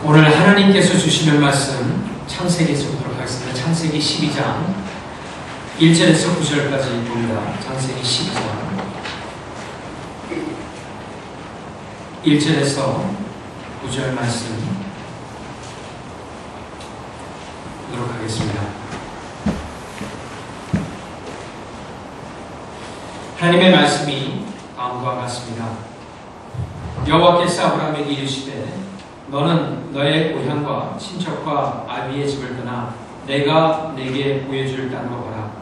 오늘 하나님께서 주시는 말씀 창세기에서 보도록 하겠습니다. 창세기 12장 1절에서 9절까지 봅니다. 창세기 12장 1절에서 9절 말씀 보도록 하겠습니다. 하나님의 말씀이 다음과 같습니다. 여호와께서 아브라함에게 이르시되 너는 너의 고향과 친척과 아비의 집을 떠나 내가 내게 보여줄 땅으로 가라.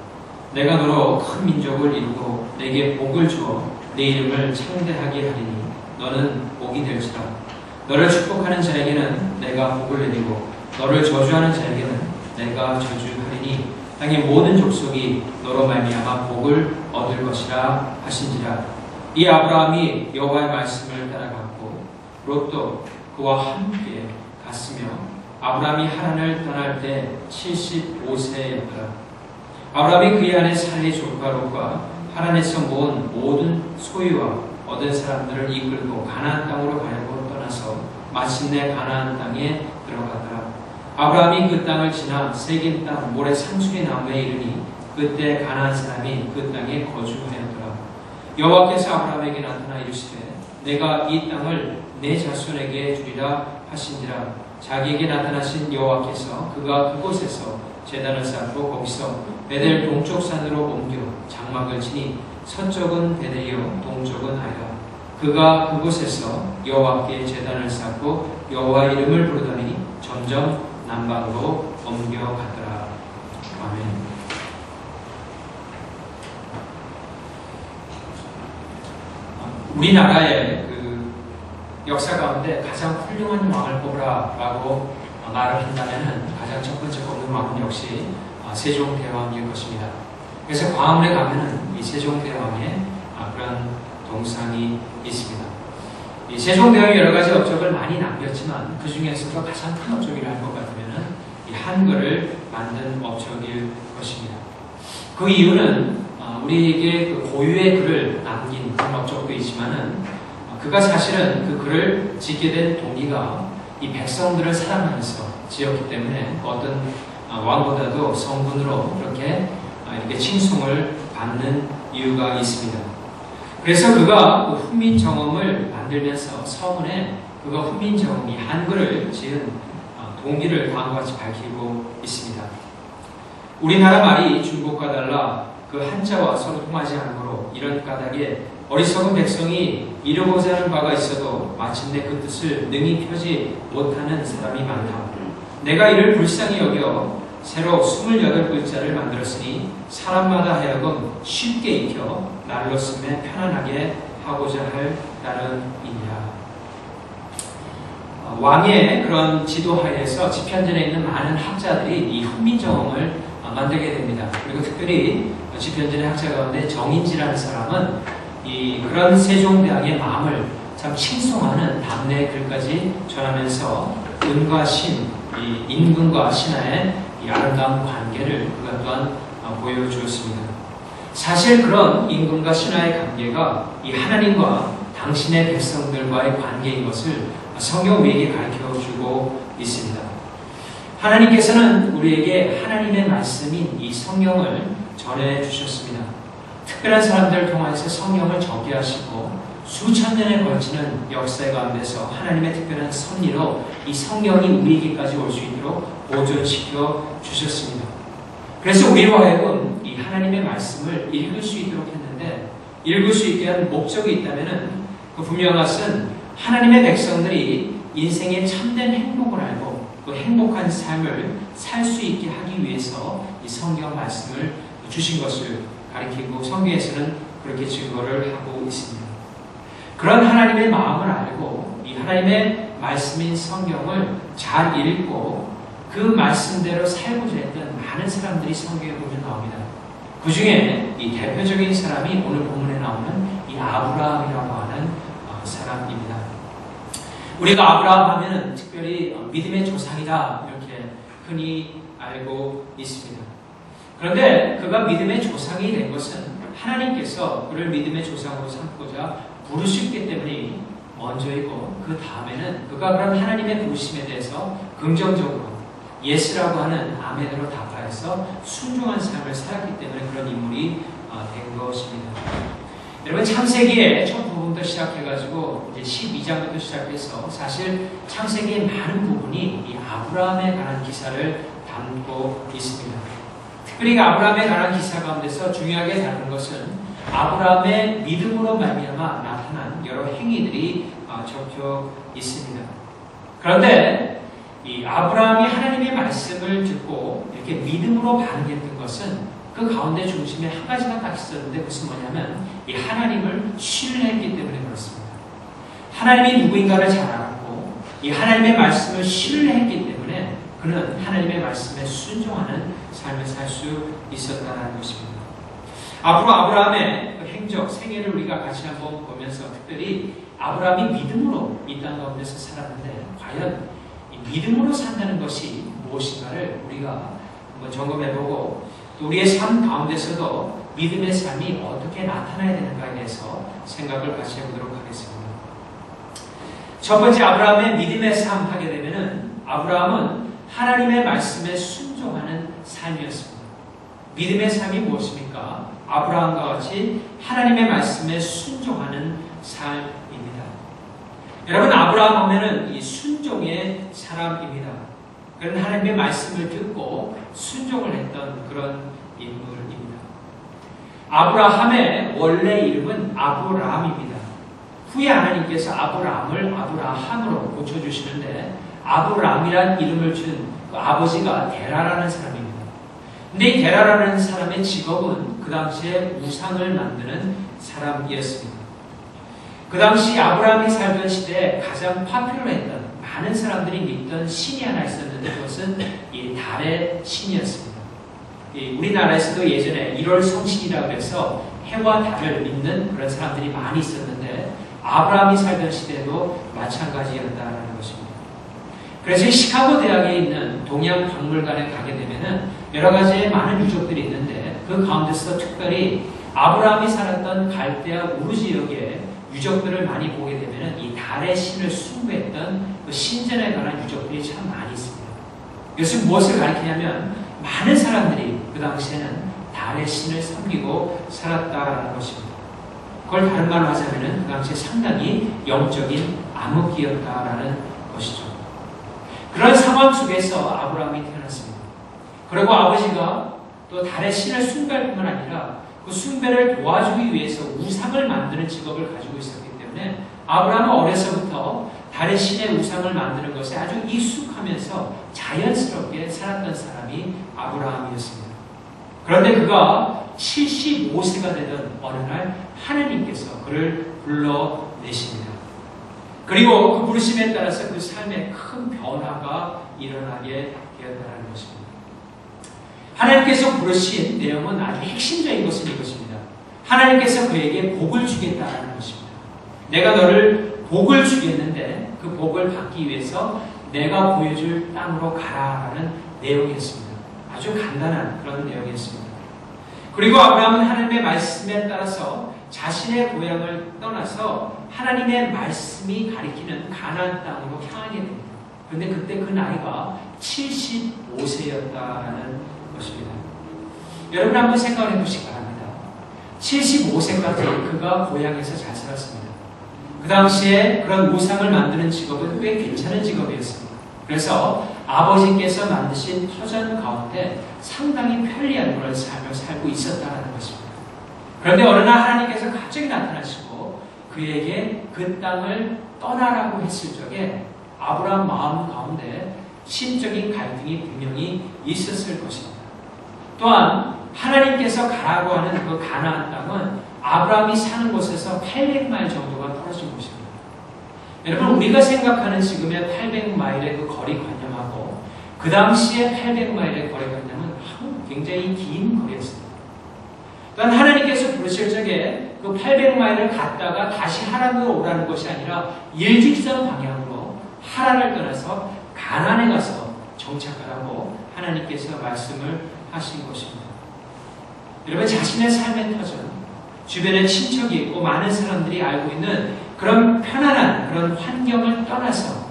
내가 너로 큰 민족을 이루고 내게 복을 주어 내 이름을 창대하게 하리니 너는 복이 될지라. 너를 축복하는 자에게는 내가 복을 내리고 너를 저주하는 자에게는 내가 저주하리니 땅의 모든 족속이 너로 말미암아 복을 얻을 것이라 하신지라. 이 아브라함이 여호와의 말씀을 따라갔고 롯도 그와 함께 갔으며 아브라함이 하란을 떠날 때 75세였더라. 아브라함이 그의 아내 사레의 조카 롯과 하란에서 모은 모든 소유와 얻은 사람들을 이끌고 가나안 땅으로 가려고 떠나서 마침내 가나안 땅에 들어갔더라. 아브라함이 그 땅을 지나 세겜 땅 모래 상수리 나무에 이르니 그때 가나안 사람이 그 땅에 거주하였더라. 여호와께서 아브라함에게 나타나 이르시되 내가 이 땅을 내 자손에게 주리라 하신지라. 자기에게 나타나신 여호와께서 그가 그곳에서 제단을 쌓고 거기서 베델 동쪽 산으로 옮겨 장막을 치니 서쪽은 베델이요 동쪽은 아이라. 그가 그곳에서 여호와께 제단을 쌓고 여호와 이름을 부르더니 점점 남방으로 옮겨가더라. 아멘. 우리나라의 역사 가운데 가장 훌륭한 왕을 뽑으라 라고 말을 한다면 가장 첫 번째 뽑는 왕은 역시 세종대왕일 것입니다. 그래서 광화문에 가면은 이 세종대왕의 그런 동상이 있습니다. 이 세종대왕이 여러 가지 업적을 많이 남겼지만 그 중에서도 가장 큰 업적이라 할 것 같으면은 이 한글을 만든 업적일 것입니다. 그 이유는 우리에게 그 고유의 글을 남긴 그런 업적도 있지만은 그가 사실은 그 글을 짓게 된 동기가 이 백성들을 사랑하면서 지었기 때문에 어떤 왕보다도 성군으로 이렇게 칭송을 받는 이유가 있습니다. 그래서 그가 그 훈민정음을 만들면서 서문에 그가 훈민정음이 한글을 지은 동기를 다음과 같이 밝히고 있습니다. 우리나라 말이 중국과 달라 그 한자와 서로 통하지 않으므로 이런 까닭에 어리석은 백성이 이루고자 하는 바가 있어도 마침내 그 뜻을 능히 펴지 못하는 사람이 많다. 내가 이를 불쌍히 여겨 새로 28글자를 만들었으니 사람마다 하여금 쉽게 익혀 날로 쓰며 편안하게 하고자 할 따름이니라. 왕의 그런 지도하에서 지편전에 있는 많은 학자들이 이 훈민정음을 만들게 됩니다. 그리고 특별히 지편전의 학자 가운데 정인지라는 사람은 그런 세종대왕의 마음을 참 칭송하는 담내의 글까지 전하면서 은과 신, 임금과 신하의 이 아름다운 관계를 그가 또한 보여주었습니다. 사실 그런 임금과 신하의 관계가 이 하나님과 당신의 백성들과의 관계인 것을 성경 우리에게 가르쳐주고 있습니다. 하나님께서는 우리에게 하나님의 말씀인 이 성경을 전해주셨습니다. 특별한 사람들을 통해서 성경을 적게 하시고 수천 년에 걸치는 역사 가운데서 하나님의 특별한 섭리로 이 성경이 우리에게까지 올 수 있도록 보존시켜 주셨습니다. 그래서 우리로 하여금 이 하나님의 말씀을 읽을 수 있도록 했는데 읽을 수 있게 한 목적이 있다면 그 분명한 것은 하나님의 백성들이 인생의 참된 행복을 알고 그 행복한 삶을 살 수 있게 하기 위해서 이 성경 말씀을 주신 것을 가리키고 성경에서는 그렇게 증거를 하고 있습니다. 그런 하나님의 마음을 알고 이 하나님의 말씀인 성경을 잘 읽고 그 말씀대로 살고자 했던 많은 사람들이 성경에 보면 나옵니다. 그 중에 이 대표적인 사람이 오늘 본문에 나오는 이 아브라함이라고 하는 사람입니다. 우리가 아브라함 하면은 특별히 믿음의 조상이다 이렇게 흔히 알고 있습니다. 그런데 그가 믿음의 조상이 된 것은 하나님께서 그를 믿음의 조상으로 삼고자 부르셨기 때문이 먼저이고 그 다음에는 그가 그런 하나님의 부르심에 대해서 긍정적으로 예스라고 하는 아멘으로 답하여서 순종한 삶을 살았기 때문에 그런 인물이 된 것입니다. 여러분 창세기의 첫 부분부터 시작해가지고 이제 12장부터 시작해서 사실 창세기의 많은 부분이 이 아브라함에 관한 기사를 담고 있습니다. 특별히 아브라함에 관한 기사 가운데서 중요하게 다룬 것은 아브라함의 믿음으로 말미암아 나타난 여러 행위들이 적혀 있습니다. 그런데 이 아브라함이 하나님의 말씀을 듣고 이렇게 믿음으로 반응했던 것은 그 가운데 중심에 한 가지가 딱 있었는데 그것은 뭐냐면 이 하나님을 신뢰했기 때문에 그렇습니다. 하나님이 누구인가를 잘 알았고 이 하나님의 말씀을 신뢰했기 때문에 그는 하나님의 말씀에 순종하는 삶을 살 수 있었다는 것입니다. 앞으로 아브라함의 행적, 생애를 우리가 같이 한번 보면서 특별히 아브라함이 믿음으로 이 땅 가운데서 살았는데 과연 이 믿음으로 산다는 것이 무엇인가를 우리가 한번 점검해보고 또 우리의 삶 가운데서도 믿음의 삶이 어떻게 나타나야 되는가에 대해서 생각을 같이 해보도록 하겠습니다. 첫 번째 아브라함의 믿음의 삶 하게 되면은 아브라함은 하나님의 말씀에 순종하는 삶이었습니다. 믿음의 삶이 무엇입니까? 아브라함과 같이 하나님의 말씀에 순종하는 삶입니다. 여러분 아브라함 하면은 이 순종의 사람입니다. 그런 하나님의 말씀을 듣고 순종을 했던 그런 인물입니다. 아브라함의 원래 이름은 아브람입니다. 후에 하나님께서 아브람을 아브라함으로 고쳐주시는데 아브람이란 이름을 준 그 아버지가 데라라는 사람입니다. 근데 이 데라라는 사람의 직업은 그 당시에 우상을 만드는 사람이었습니다. 그 당시 아브라함이 살던 시대에 가장 파퓰러했던 많은 사람들이 믿던 신이 하나 있었는데 그것은 이 달의 신이었습니다. 우리나라에서도 예전에 1월 성신이라고 해서 해와 달을 믿는 그런 사람들이 많이 있었는데 아브라함이 살던 시대도 마찬가지였다는 것입니다. 그래서 시카고 대학에 있는 동양 박물관에 가게 되면은 여러 가지의 많은 유적들이 있는데 그 가운데서 특별히 아브라함이 살았던 갈대아 우르 지역에 유적들을 많이 보게 되면은 이 달의 신을 숭배했던 그 신전에 관한 유적들이 참 많이 있습니다. 이것은 무엇을 가리키냐면 많은 사람들이 그 당시에는 달의 신을 섬기고 살았다라는 것입니다. 그걸 다른 말로 하자면은 그 당시에 상당히 영적인 암흑기였다라는 것이죠. 그런 상황 속에서 아브라함이 태어났습니다. 그리고 아버지가 또 달의 신을 숭배할 뿐만 아니라 그 숭배를 도와주기 위해서 우상을 만드는 직업을 가지고 있었기 때문에 아브라함은 어려서부터 달의 신의 우상을 만드는 것에 아주 익숙하면서 자연스럽게 살았던 사람이 아브라함이었습니다. 그런데 그가 75세가 되던 어느 날 하나님께서 그를 불러내십니다. 그리고 그 부르심에 따라서 그 삶에 큰 변화가 일어나게 되었다는 것입니다. 하나님께서 부르신 내용은 아주 핵심적인 것은 이것입니다. 하나님께서 그에게 복을 주겠다는 것입니다. 내가 너를 복을 주겠는데 그 복을 받기 위해서 내가 보여줄 땅으로 가라라는 내용이었습니다. 아주 간단한 그런 내용이었습니다. 그리고 아브라함은 하나님의 말씀에 따라서 자신의 고향을 떠나서 하나님의 말씀이 가리키는 가나안 땅으로 향하게 됩니다. 그런데 그때 그 나이가 75세였다라는 것입니다. 여러분 한번 생각을 해보시기 바랍니다. 75세까지 그가 고향에서 잘 살았습니다. 그 당시에 그런 우상을 만드는 직업은 꽤 괜찮은 직업이었습니다. 그래서 아버지께서 만드신 터전 가운데 상당히 편리한 그런 삶을 살고 있었다는 것입니다. 그런데 어느 날 하나님께서 갑자기 나타나시고 그에게 그 땅을 떠나라고 했을 적에 아브라함 마음 가운데 심적인 갈등이 분명히 있었을 것입니다. 또한 하나님께서 가라고 하는 그 가나안 땅은 아브라함이 사는 곳에서 800마일 정도가 떨어진 곳입니다. 여러분 우리가 생각하는 지금의 800마일의 그 거리관념하고 그 당시의 800마일의 거리관념은 굉장히 긴 거리였습니다. 또한 하나님께서 부르실 적에 그 800마일을 갔다가 다시 하란으로 오라는 것이 아니라 일직선 방향으로 하란을 떠나서 가나안에 가서 정착하라고 하나님께서 말씀을 하신 것입니다. 여러분 자신의 삶의 터전, 주변에 친척이 있고 많은 사람들이 알고 있는 그런 편안한 그런 환경을 떠나서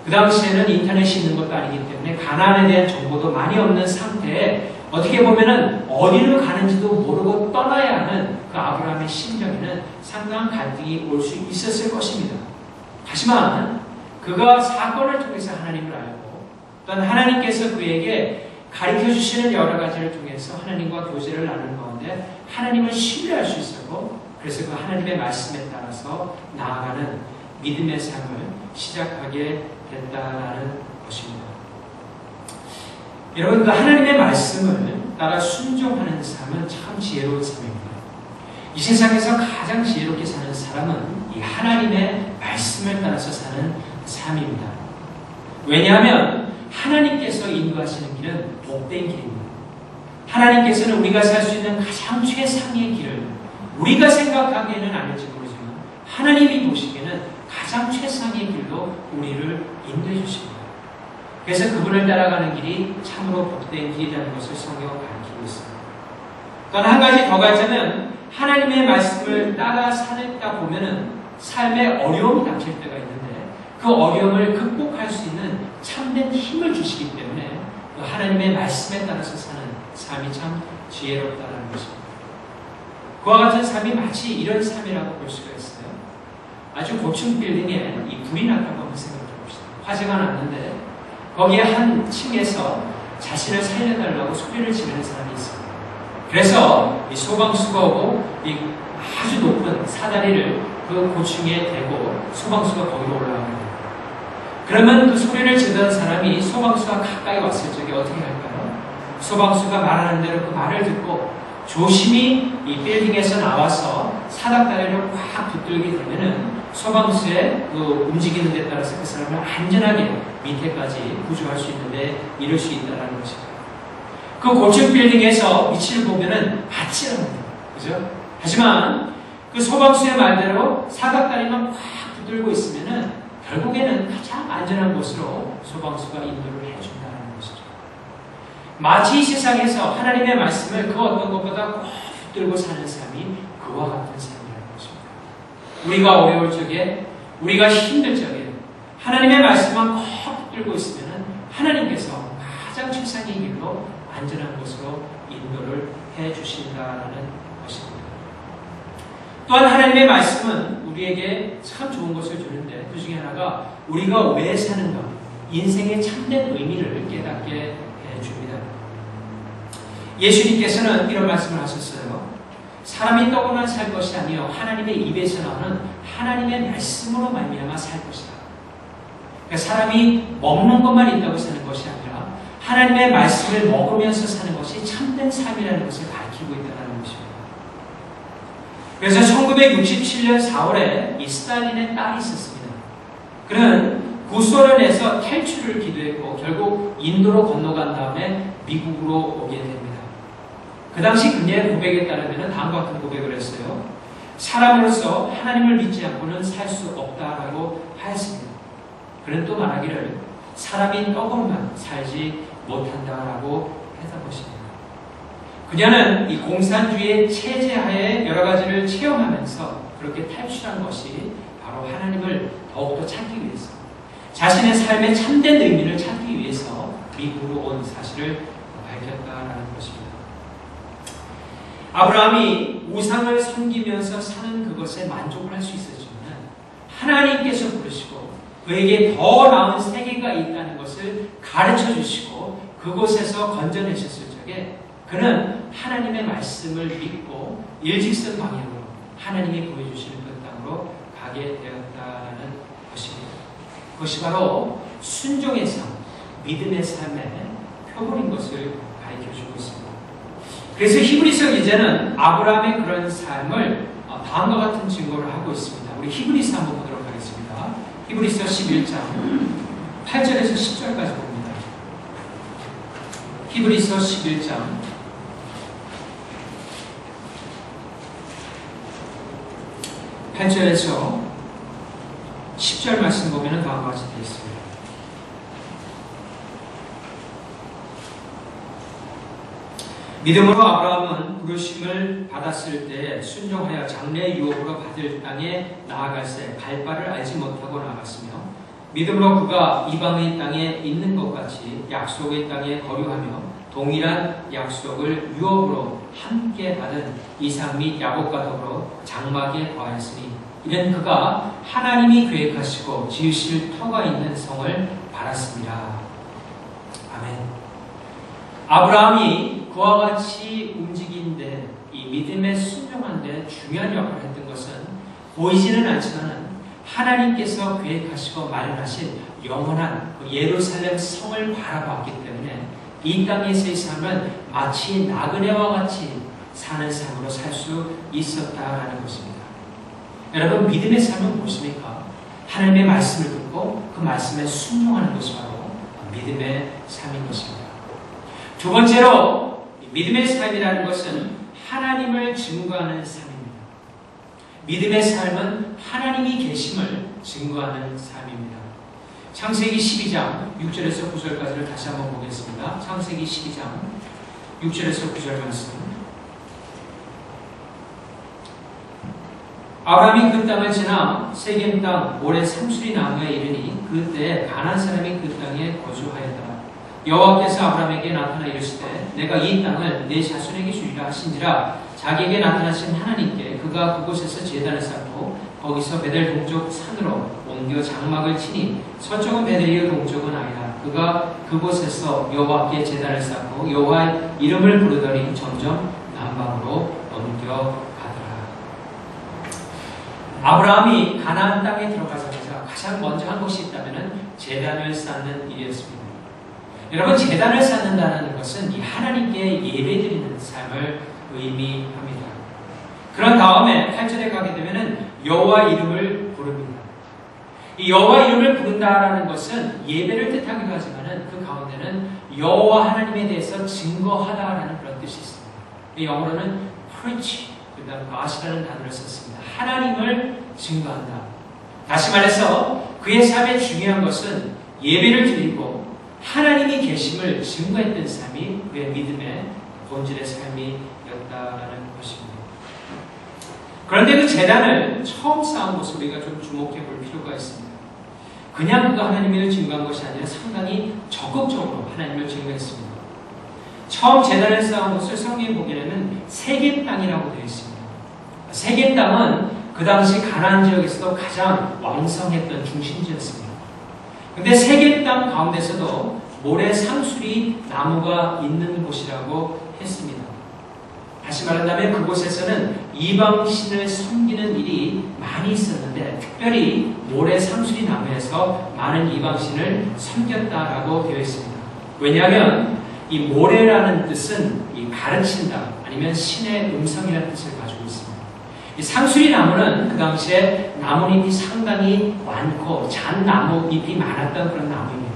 그 당시에는 인터넷이 있는 것도 아니기 때문에 가나안에 대한 정보도 많이 없는 상태에 어떻게 보면은 어디로 가는지도 모르고 떠나야 하는 그 아브라함의 심정에는 상당한 갈등이 올 수 있었을 것입니다. 하지만 그가 사건을 통해서 하나님을 알고 또한 하나님께서 그에게 가르쳐 주시는 여러 가지를 통해서 하나님과 교제를 나누는 가운데 하나님을 신뢰할 수 있었고 그래서 그 하나님의 말씀에 따라서 나아가는 믿음의 삶을 시작하게 됐다라는 것입니다. 여러분, 그 하나님의 말씀을 따라 순종하는 삶은 참 지혜로운 삶입니다. 이 세상에서 가장 지혜롭게 사는 사람은 이 하나님의 말씀을 따라서 사는 삶입니다. 왜냐하면 하나님께서 인도하시는 길은 복된 길입니다. 하나님께서는 우리가 살 수 있는 가장 최상의 길을 우리가 생각하기에는 아닐지 모르지만 하나님이 보시기에는 가장 최상의 길로 우리를 인도해 주십니다. 그래서 그분을 따라가는 길이 참으로 복된 길이라는 것을 성경은 가르치고 있습니다. 또 한 가지 더 가자면 하나님의 말씀을 따라 살다 보면은 삶에 어려움이 닥칠 때가 있는데 그 어려움을 극복할 수 있는 참된 힘을 주시기 때문에 그 하나님의 말씀에 따라서 사는 삶이 참 지혜롭다는 것입니다. 그와 같은 삶이 마치 이런 삶이라고 볼 수가 있어요. 아주 고층 빌딩에 이 불이 났다고 한번 생각해 봅시다. 화재가 났는데 거기에 한 층에서 자신을 살려달라고 소리를 지르는 사람이 있습니다. 그래서 이 소방수가 오고 이 아주 높은 사다리를 그 고층에 대고 소방수가 거기로 올라갑니다. 그러면 그 소리를 지르던 사람이 소방수가 가까이 왔을 적에 어떻게 할까요? 소방수가 말하는 대로 그 말을 듣고 조심히 이 빌딩에서 나와서 사닥다리를 꽉 붙들게 되면은 소방수의 그 움직이는 데 따라서 그 사람을 안전하게 밑에까지 구조할 수 있는데 이룰 수 있다는 것입니다. 그 고층 빌딩에서 위치를 보면은 아찔합니다. 그죠? 하지만 그 소방수의 말대로 사각다리만 꽉 붙들고 있으면은 결국에는 가장 안전한 곳으로 소방수가 인도를 해준다는 것이죠. 마치 이 세상에서 하나님의 말씀을 그 어떤 것보다 꼭 붙들고 사는 삶이 그와 같은 삶이라는 것입니다. 우리가 어려울 적에, 우리가 힘들 적에 하나님의 말씀만 꼭 붙들고 있으면 하나님께서 가장 최상의 길로 안전한 곳으로 인도를 해주신다는 것입니다. 또한 하나님의 말씀은 우리에게 참 좋은 것을 주는데 그 중에 하나가 우리가 왜 사는가, 인생의 참된 의미를 깨닫게 해줍니다. 예수님께서는 이런 말씀을 하셨어요. 사람이 떡으로만 살 것이 아니요 하나님의 입에서 나오는 하나님의 말씀으로 말미암아 살 것이다. 그러니까 사람이 먹는 것만 있다고 사는 것이 아니라 하나님의 말씀을 먹으면서 사는 것이 참된 삶이라는 것을 밝히고 있다는 것입니다. 그래서 1967년 4월에 이 스탈린의 딸이 있었습니다. 그는 구소련에서 탈출을 기도했고 결국 인도로 건너간 다음에 미국으로 오게 됩니다. 그 당시 그녀의 고백에 따르면 다음과 같은 고백을 했어요. 사람으로서 하나님을 믿지 않고는 살 수 없다라고 하였습니다. 그는 또 말하기를 사람이 떡으로만 살지 못한다라고 했던 것입니다. 그녀는 이 공산주의의 체제하에 여러 가지를 체험하면서 그렇게 탈출한 것이 바로 하나님을 더욱더 찾기 위해서 자신의 삶의 참된 의미를 찾기 위해서 미국으로 온 사실을 밝혔다라는 것입니다. 아브라함이 우상을 섬기면서 사는 그것에 만족을 할 수 있었지만 하나님께서 부르시고 그에게 더 나은 세계가 있다는 것을 가르쳐 주시고 그곳에서 건져내셨을 적에 그는 하나님의 말씀을 믿고 일직선 방향으로 하나님이 보여주시는 그 땅으로 가게 되었다는 것입니다. 그것이 바로 순종의 삶, 믿음의 삶의 표본인 것을 가르쳐주고 있습니다. 그래서 히브리서 기자는 아브라함의 그런 삶을 다음과 같은 증거를 하고 있습니다. 우리 히브리서 한번 보도록 하겠습니다. 히브리서 11장 8절에서 10절까지 봅니다. 히브리서 11장 8절에서 10절 말씀 보면 다음과 같이 되어 있습니다. 믿음으로 아브라함은 부르심을 받았을 때 순종하여 장래의 유업으로 받을 땅에 나아갈새 갈 바를 알지 못하고 나갔으며 믿음으로 그가 이방의 땅에 있는 것 같이 약속의 땅에 거류하며 동일한 약속을 유업으로 함께 받은 이삭 및 야곱과 더불어 장막에 거하였으니 이는 그가 하나님이 계획하시고 지으실 터가 있는 성을 바랐습니다. 아멘. 아브라함이 그와 같이 움직이는데 이 믿음에 순종하는데 중요한 역할을 했던 것은 보이지는 않지만 하나님께서 계획하시고 마련하신 영원한 그 예루살렘 성을 바라보았기 때문에 이 땅에서의 삶은 마치 나그네와 같이 사는 삶으로 살 수 있었다라는 것입니다. 여러분, 믿음의 삶은 무엇입니까? 하나님의 말씀을 듣고 그 말씀에 순종하는 것이 바로 믿음의 삶인 것입니다. 두 번째로 믿음의 삶이라는 것은 하나님을 증거하는 삶입니다. 믿음의 삶은 하나님이 계심을 증거하는 삶입니다. 창세기 12장 6절에서 9절까지를 다시 한번 보겠습니다. 창세기 12장 6절에서 9절 말씀. 아브라함이 그 땅을 지나 세겜 땅 모래 상수리 나무에 이르니 그때 가나안 사람이 그 땅에 거주하였더라. 여호와께서 아브라함에게 나타나 이르시되 내가 이 땅을 내 자손에게 주리라 하신지라. 자기에게 나타나신 하나님께 그가 그곳에서 제단을 쌓고 거기서 베델 동쪽 산으로 옮겨 장막을 치니 서쪽은 베델이요 동쪽은 아이라. 그가 그곳에서 여호와께 제단을 쌓고 여호와의 이름을 부르더니 점점 남방으로 옮겨가더라. 아브라함이 가나안 땅에 들어가자마자 가장 먼저 한 것이 있다면 제단을 쌓는 일이었습니다. 여러분, 제단을 쌓는다는 것은 이 하나님께 예배드리는 삶을 의미합니다. 그런 다음에 8절에 가게 되면 여호와 이름을 부릅니다. 이 여호와 이름을 부른다라는 것은 예배를 뜻하기도 하지만 그 가운데는 여호와 하나님에 대해서 증거하다라는 그런 뜻이 있습니다. 영어로는 preach, 그다음 God이라는 단어를 썼습니다. 하나님을 증거한다. 다시 말해서 그의 삶에 중요한 것은 예배를 드리고 하나님이 계심을 증거했던 삶이 그의 믿음의 본질의 삶이었다라는 것입니다. 그런데 그 제단을 처음 쌓은 것을 우리가 좀 주목해 볼 필요가 있습니다. 그냥 그가 하나님을 증거한 것이 아니라 상당히 적극적으로 하나님을 증거했습니다. 처음 제단을 쌓은 것을 성경에 보게 되면 세겜 땅이라고 되어 있습니다. 세겜 땅은 그 당시 가나안 지역에서도 가장 왕성했던 중심지였습니다. 근데 세겜 땅 가운데서도 모래 상수리 나무가 있는 곳이라고 했습니다. 다시 말한다면 그곳에서는 이방신을 섬기는 일이 많이 있었는데 특별히 모래 상수리 나무에서 많은 이방신을 섬겼다라고 되어 있습니다. 왜냐하면 이 모래라는 뜻은 이 가르친다 아니면 신의 음성이라는 뜻을 가지고 있습니다. 이 상수리 나무는 그 당시에 나뭇잎이 상당히 많고 잣나무 잎이 많았던 그런 나무입니다.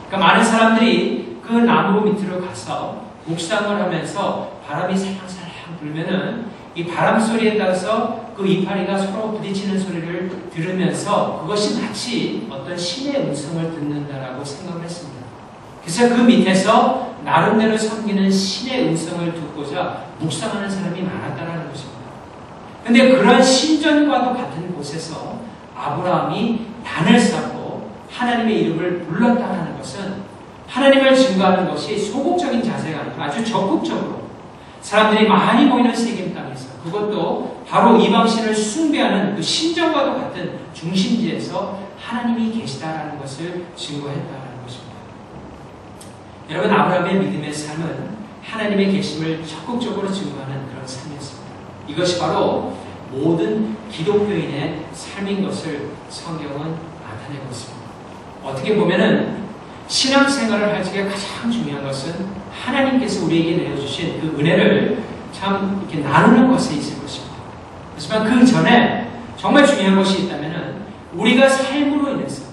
그러니까 많은 사람들이 그 나무 밑으로 가서 묵상을 하면서 바람이 살랑살랑 불면은 이 바람 소리에 따라서 그 이파리가 서로 부딪히는 소리를 들으면서 그것이 마치 어떤 신의 음성을 듣는다라고 생각을 했습니다. 그래서 그 밑에서 나름대로 섬기는 신의 음성을 듣고자 묵상하는 사람이 많았다라는 것입니다. 그런데 그런 신전과도 같은 곳에서 아브라함이 단을 쌓고 하나님의 이름을 불렀다는 것은 하나님을 증거하는 것이 소극적인 자세가 아니고 아주 적극적으로 사람들이 많이 모이는 세겜 땅에서 그것도 바로 이방신을 숭배하는 그 신전과도 같은 중심지에서 하나님이 계시다라는 것을 증거했다는 것입니다. 여러분, 아브라함의 믿음의 삶은 하나님의 계심을 적극적으로 증거하는 그런 삶이었습니다. 이것이 바로 모든 기독교인의 삶인 것을 성경은 나타내고 있습니다. 어떻게 보면은 신앙생활을 할 적에 가장 중요한 것은 하나님께서 우리에게 내어주신 그 은혜를 참 이렇게 나누는 것에 있을 것입니다. 하지만 그 전에 정말 중요한 것이 있다면은 우리가 삶으로 인해서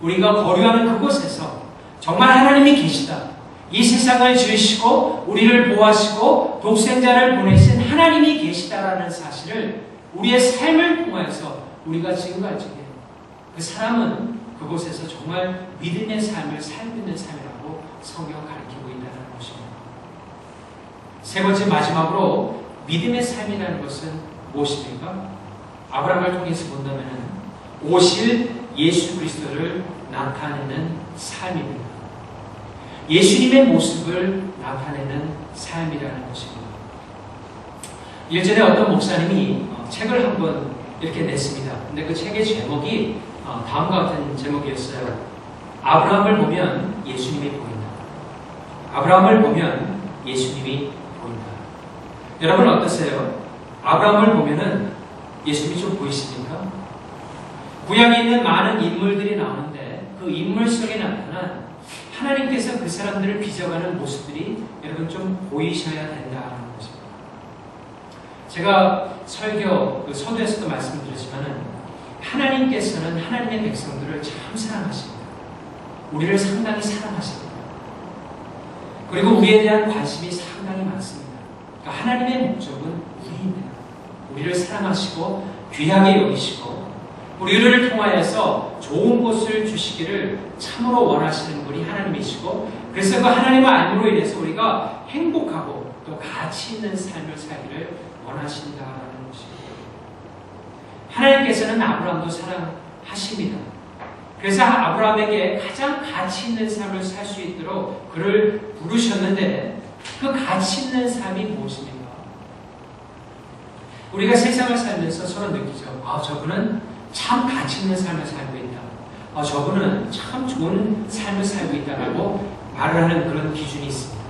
우리가 거류하는 그곳에서 정말 하나님이 계시다. 이 세상을 지으시고 우리를 보호하시고 독생자를 보내신 하나님이 계시다라는 사실을 우리의 삶을 통해서 우리가 증거할 적에 그 사람은 그곳에서 정말 믿음의 삶을 살고 있는 삶이라고 성경은 가르치고 있다는 것입니다. 세 번째 마지막으로 믿음의 삶이라는 것은 무엇입니까? 아브라함을 통해서 본다면 오실 예수 그리스도를 나타내는 삶입니다. 예수님의 모습을 나타내는 삶이라는 것입니다. 일전에 어떤 목사님이 책을 한권 이렇게 냈습니다. 근데 그 책의 제목이 다음과 같은 제목이었어요. 아브라함을 보면 예수님이 보인다. 아브라함을 보면 예수님이 보인다. 여러분 어떠세요? 아브라함을 보면은 예수님이 좀 보이십니까? 구약에 있는 많은 인물들이 나오는데 그 인물 속에 나타난 하나님께서 그 사람들을 빚어가는 모습들이 여러분 좀 보이셔야 된다는 것입니다. 제가 설교 그 서두에서도 말씀드렸지만은 하나님께서는 하나님의 백성들을 참 사랑하십니다. 우리를 상당히 사랑하십니다. 그리고 우리에 대한 관심이 상당히 많습니다. 그러니까 하나님의 목적은 우리입니다. 우리를 사랑하시고 귀하게 여기시고 우리를 통하여서 좋은 것을 주시기를 참으로 원하시는 분이 하나님이시고 그래서 그 하나님의 알므로 인해서 우리가 행복하고 또 가치 있는 삶을 살기를 원하신다는 것입니다. 하나님께서는 아브라함도 사랑하십니다. 그래서 아브라함에게 가장 가치 있는 삶을 살 수 있도록 그를 부르셨는데 그 가치 있는 삶이 무엇입니까? 우리가 세상을 살면서 서로 느끼죠. 저분은 참 가치 있는 삶을 살고 있다. 저분은 참 좋은 삶을 살고 있다라고 말을 하는 그런 기준이 있습니다.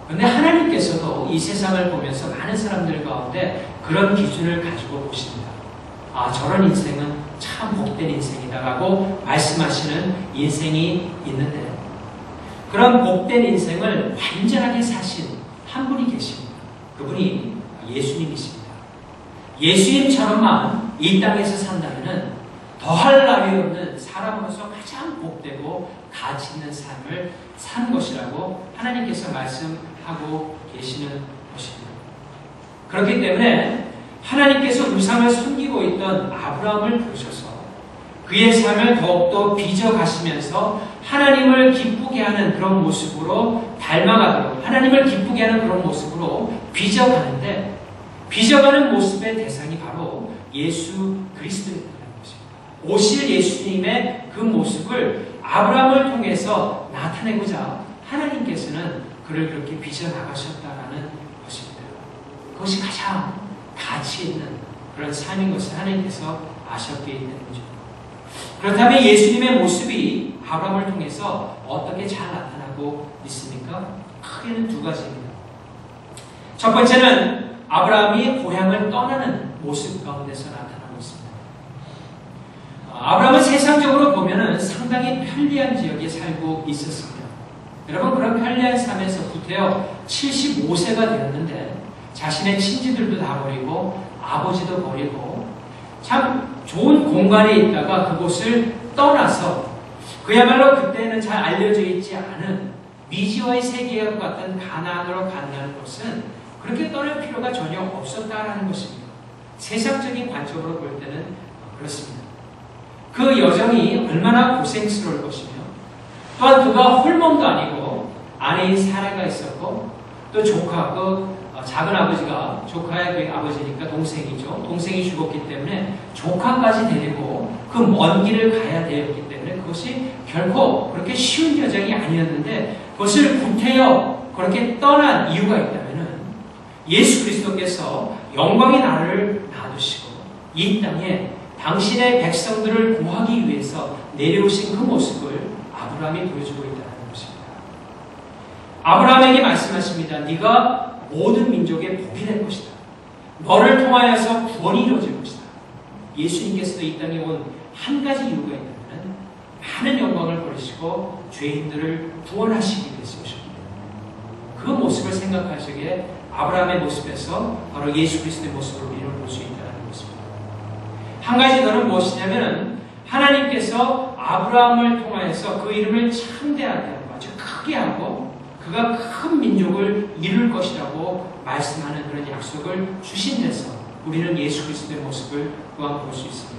그런데 하나님께서도 이 세상을 보면서 많은 사람들 가운데 그런 기준을 가지고 보십니다. 저런 인생은 참 복된 인생이다라고 말씀하시는 인생이 있는데 그런 복된 인생을 완전하게 사신 한 분이 계십니다. 그분이 예수님이십니다. 예수님처럼만 이 땅에서 산다면 더할 나위 없는 사람으로서 가장 복되고 가치 있는 삶을 사는 것이라고 하나님께서 말씀하고 계시는 것입니다. 그렇기 때문에 하나님께서 우상을 섬기고 있던 아브라함을 부르셔서 그의 삶을 더욱더 빚어가시면서 하나님을 기쁘게 하는 그런 모습으로 닮아가도록 하나님을 기쁘게 하는 그런 모습으로 빚어가는데 빚어가는 모습의 대상이 바로 예수 그리스도였다는 것입니다. 오실 예수님의 그 모습을 아브라함을 통해서 나타내고자 하나님께서는 그를 그렇게 빚어나가셨다는 것입니다. 그것이 가장 가치 있는 그런 삶인 것을 하나님께서 아셨기 때문이죠. 그렇다면 예수님의 모습이 아브라함을 통해서 어떻게 잘 나타나고 있습니까? 크게는 두 가지입니다. 첫 번째는 아브라함이 고향을 떠나는 모습 가운데서 나타나고 있습니다. 아브라함은 세상적으로 보면 상당히 편리한 지역에 살고 있었습니다. 여러분 그런 편리한 삶에서 구태여 75세가 되었는데 자신의 친지들도 다 버리고 아버지도 버리고 참 좋은 공간에 있다가 그곳을 떠나서 그야말로 그때는 잘 알려져 있지 않은 미지와의 세계와 같은 가나안으로 간다는 것은 그렇게 떠날 필요가 전혀 없었다라는 것입니다. 세상적인 관점으로 볼 때는 그렇습니다. 그 여정이 얼마나 고생스러울 것이며 또한 그가 홀몸도 아니고 아내인 사라가 있었고 또 조카, 작은 아버지가 조카의 그 아버지니까 동생이죠. 동생이 죽었기 때문에 조카까지 데리고 그 먼 길을 가야 되었기 때문에 그것이 결코 그렇게 쉬운 여정이 아니었는데 그것을 구태여 그렇게 떠난 이유가 있다면 예수 그리스도께서 영광의 나라를 놔두시고 이 땅에 당신의 백성들을 구하기 위해서 내려오신 그 모습을 아브라함이 보여주고 있다는 것입니다. 아브라함에게 말씀하십니다. 네가 모든 민족의 복이 될 것이다. 너를 통하여서 구원이 이루어질 것이다. 예수님께서도 이 땅에 온 한 가지 이유가 있다면 많은 영광을 버리시고 죄인들을 구원하시기 위해서 오셨기 때문에 그 모습을 생각하시기에 아브라함의 모습에서 바로 예수 그리스도의 모습을 우리는 볼 수 있다는 것입니다. 한 가지 더는 무엇이냐면 하나님께서 아브라함을 통하여서 그 이름을 참대하게 하고 아주 크게 하고 그가 큰 민족을 이룰 것이라고 말씀하는 그런 약속을 주신 데서 우리는 예수 그리스도의 모습을 또한 볼 수 있습니다.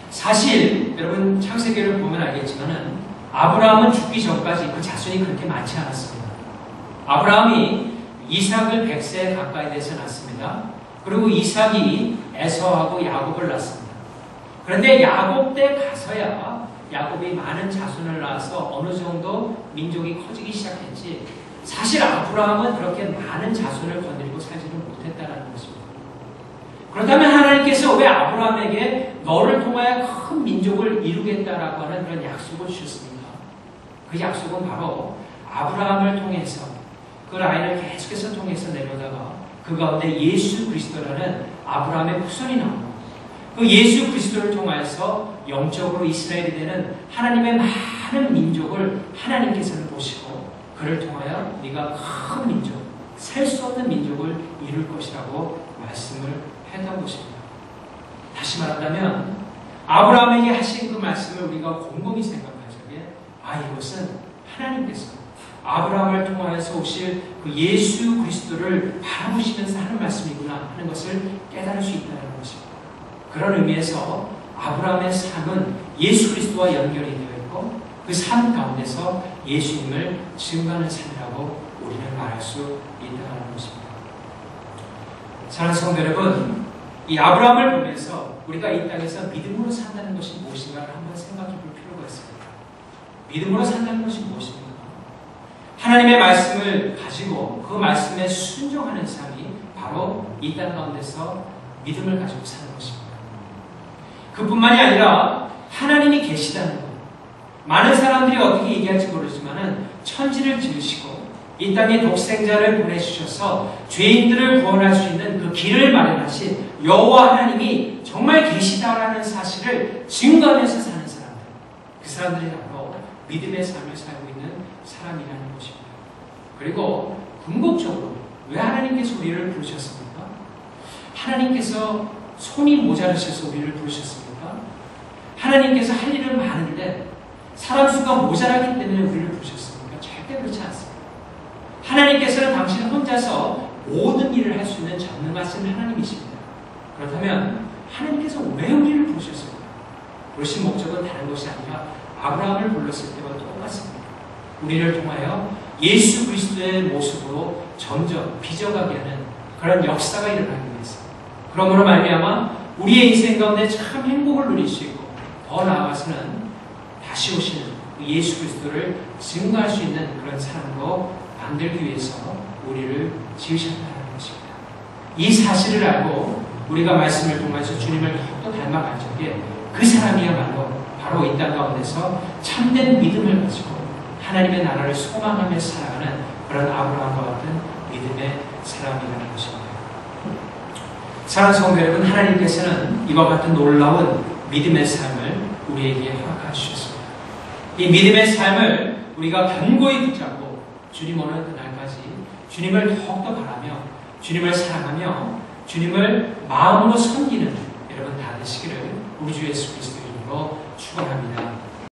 사실 여러분 창세기를 보면 알겠지만은 아브라함은 죽기 전까지 그 자손이 그렇게 많지 않았습니다. 아브라함이 이삭을 100세 가까이 돼서 낳습니다. 그리고 이삭이 에서하고 야곱을 낳습니다. 그런데 야곱 때 가서야 야곱이 많은 자손을 낳아서 어느 정도 민족이 커지기 시작했지, 사실 아브라함은 그렇게 많은 자손을 거느리고 살지는 못했다는 것입니다. 그렇다면 하나님께서 왜 아브라함에게 너를 통하여 큰 민족을 이루겠다라고 하는 그런 약속을 주셨습니까? 그 약속은 바로 아브라함을 통해서 그 라인을 계속해서 통해서 내려다가 그 가운데 예수 그리스도라는 아브라함의 후손이 나옵니다. 그 예수 그리스도를 통하여서 영적으로 이스라엘이 되는 하나님의 많은 민족을 하나님께서는 보시고 그를 통하여 네가 큰 민족, 셀 수 없는 민족을 이룰 것이라고 말씀을 했던 것입니다. 다시 말한다면 아브라함에게 하신 그 말씀을 우리가 곰곰이 생각하자면 이것은 하나님께서 아브라함을 통하여서 오실 그 예수 그리스도를 바라보시면서 하는 말씀이구나 하는 것을 깨달을 수 있다는 것입니다. 그런 의미에서 아브라함의 삶은 예수 그리스도와 연결이 되어 있고 그 삶 가운데서 예수님을 증거하는 삶이라고 우리는 말할 수 있다는 것입니다. 사랑하는 성도 여러분, 이 아브라함을 보면서 우리가 이 땅에서 믿음으로 산다는 것이 무엇인가를 한번 생각해 볼 필요가 있습니다. 믿음으로 산다는 것이 무엇입니까? 하나님의 말씀을 가지고 그 말씀에 순종하는 삶이 바로 이 땅 가운데서 믿음을 가지고 사는 것입니다. 그뿐만이 아니라 하나님이 계시다는 것. 많은 사람들이 어떻게 얘기할지 모르지만 천지를 지으시고 이 땅에 독생자를 보내주셔서 죄인들을 구원할 수 있는 그 길을 마련하신 여호와 하나님이 정말 계시다라는 사실을 증거하면서 사는 사람들, 그 사람들이 바로 믿음의 삶을 살고 있는 사람이라는 것입니다. 그리고 궁극적으로 왜 하나님께서 우리를 부르셨습니까? 하나님께서 손이 모자르셔서 우리를 부르셨습니까? 하나님께서 할 일은 많은데 사람 수가 모자라기 때문에 우리를 부르셨습니까? 절대 그렇지 않습니다. 하나님께서는 당신 혼자서 모든 일을 할 수 있는 전능하신 하나님이십니다. 그렇다면 하나님께서 왜 우리를 부르셨습니까? 부르신 목적은 다른 것이 아니라 아브라함을 불렀을 때와 똑같습니다. 우리를 통하여 예수 그리스도의 모습으로 점점 빚어가게 하는 그런 역사가 일어나기 위해서, 그러므로 말미암아 우리의 인생 가운데 참 행복을 누릴 수 있고 더 나아가서는 다시 오시는 예수 그리스도를 증거할 수 있는 그런 사람으로 만들기 위해서 우리를 지으셨다는 것입니다. 이 사실을 알고 우리가 말씀을 통해서 주님을 더욱더 닮아갈 적에 그 사람이야말로 바로 이 땅 가운데서 참된 믿음을 가지고 하나님의 나라를 소망하며 살아가는 그런 아브라함과 같은 믿음의 사람이라는 것입니다. 사랑하는 성도 여러분, 하나님께서는 이와 같은 놀라운 믿음의 삶을 우리에게 허락해 주셨습니다. 이 믿음의 삶을 우리가 견고히 붙잡고 주님 오는 그날까지 주님을 더욱더 바라며 주님을 사랑하며 주님을 마음으로 섬기는 여러분 다 되시기를 우리 주 예수 그리스도 이름으로 축원합니다.